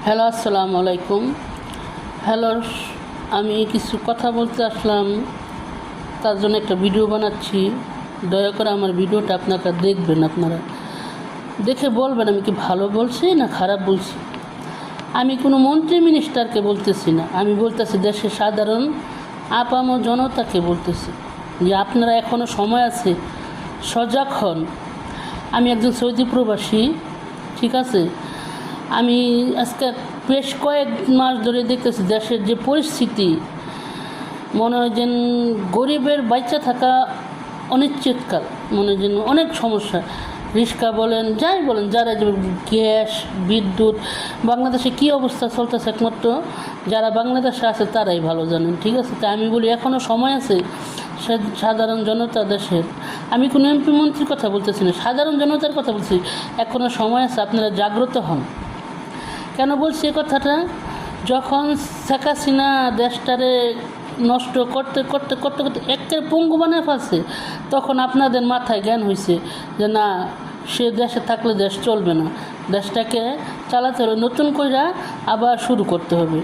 Hello, আসসালামু আলাইকুম। Hello, আমি কিছু কথা বলতে আসলাম, তার জন্য একটা ভিডিও বানাচ্ছি। দয়া করে আমার ভিডিওটা আপনারা দেখবেন। আপনারা দেখে বলবেন আমি কি ভালো বলছি না খারাপ বলছি। আমি কোনো মন্ত্রী মিনিস্টারকে বলতেছি না, আমি বলতেছি দেশের সাধারণ আপাম জনতাকে বলতেছি যে আপনারা এখনও সময় আছে, সজাগ হন। আমি একজন সৌদি প্রবাসী, ঠিক আছে। আমি আজকে বেশ কয়েক মাস ধরে দেখতেছি দেশের যে পরিস্থিতি, মনে হয় যেন গরিবের বাচ্চা থাকা অনিশ্চিতকাল, মনে হয় যেন অনেক সমস্যা। রিক্সা বলেন, যাই বলেন, যারা গ্যাস, বিদ্যুৎ, বাংলাদেশে কী অবস্থা চলতেছে একমাত্র যারা বাংলাদেশে আছে তারাই ভালো জানেন, ঠিক আছে। তাই আমি বলি এখনও সময় আছে সাধারণ জনতা দেশের। আমি কোনো এমপি মন্ত্রীর কথা বলতেছি না, সাধারণ জনতার কথা বলছি। এখনও সময় আছে, আপনারা জাগ্রত হন। কেন বলছি এ কথাটা? যখন শেখ হাসিনা দেশটারে নষ্ট করতে করতে করতে করতে একের পঙ্গু বানিয়ে ফেলছে, তখন আপনাদের মাথায় জ্ঞান হয়েছে যে না, সে দেশে থাকলে দেশ চলবে না, দেশটাকে চালাতে হলে নতুন করে আবার শুরু করতে হবে।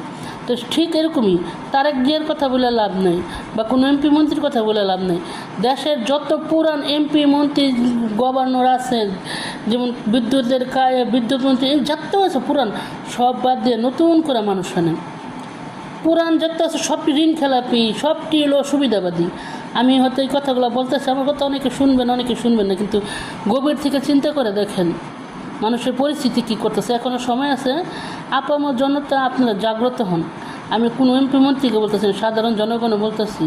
তো ঠিক এরকমই তারেক জিয়ার কথা বলে লাভ নেই, বা কোনো এমপি মন্ত্রীর কথা বলে লাভ নেই। দেশের যত পুরান এমপি মন্ত্রী গভর্নর আছে, যেমন বিদ্যুৎ মন্ত্রী, যত আছে পুরান, সব বাদ দিয়ে নতুন করে মানুষ আনেন। পুরান যত আছে সবটি ঋণ খেলাপি, সবটি হলো সুবিধাবাদী। আমি হয়তো এই কথাগুলো বলতেছি, আমার কথা অনেকে শুনবেন, অনেকে শুনবেন না, কিন্তু গভীর থেকে চিন্তা করে দেখেন মানুষের পরিস্থিতি কী করতেছে। এখনও সময় আছে, আপাম জনতা আপনারা জাগ্রত হন। আমি কোনো এমপি মন্ত্রীকে বলতেছি, সাধারণ জনগণও বলতেছি।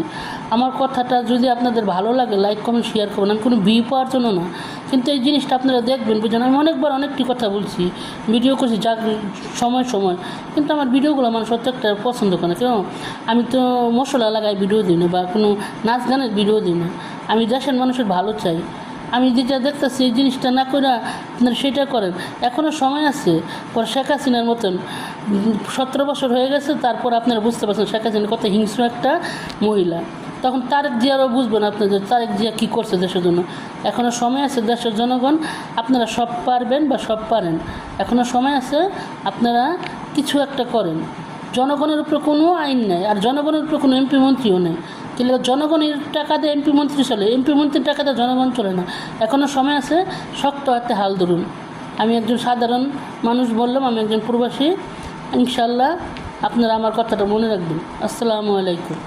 আমার কথাটা যদি আপনাদের ভালো লাগে, লাইক কমেন্ট শেয়ার করবেন। আমি কোনো ভিউ পাওয়ার জন্য না, কিন্তু এই জিনিসটা আপনারা দেখবেন, বুঝলেন। আমি অনেকবার অনেকটি কথা বলছি, ভিডিও করছি সময় সময়, কিন্তু আমার ভিডিওগুলো মানুষ প্রত্যেকটা পছন্দ করে না। কেন? আমি তো মশলা লাগাই ভিডিও দিই না, বা কোনো নাচ গানের ভিডিও দিই না। আমি দেশের মানুষের ভালো চাই। আমি যেটা দেখতেছি এই জিনিসটা না করে আপনারা সেটা করেন। এখনও সময় আছে। পর শেখ হাসিনার মতন 17 বছর হয়ে গেছে, তারপর আপনারা বুঝতে পারছেন শেখ হাসিনা কত হিংস্র একটা মহিলা। তখন তারেক জিয়ারও বুঝবেন আপনাদের তারেক জিয়া কী করছে দেশের জন্য। এখনও সময় আছে দেশের জনগণ, আপনারা সব পারবেন বা সব পারেন। এখনও সময় আছে, আপনারা কিছু একটা করেন। জনগণের উপরে কোনো আইন নেই, আর জনগণের উপরে কোনো এমপি মন্ত্রীও নেই। কিন্তু জনগণের টাকা দিয়ে এমপি মন্ত্রী চলে, এমপি মন্ত্রীর টাকা দিয়ে জনগণ চলে না। এখনও সময় আছে, শক্ত হাতে হাল ধরুন। আমি একজন সাধারণ মানুষ বললাম, আমি একজন প্রবাসী। ইনশাল্লাহ আপনারা আমার কথাটা মনে রাখবেন। আসসালামু আলাইকুম।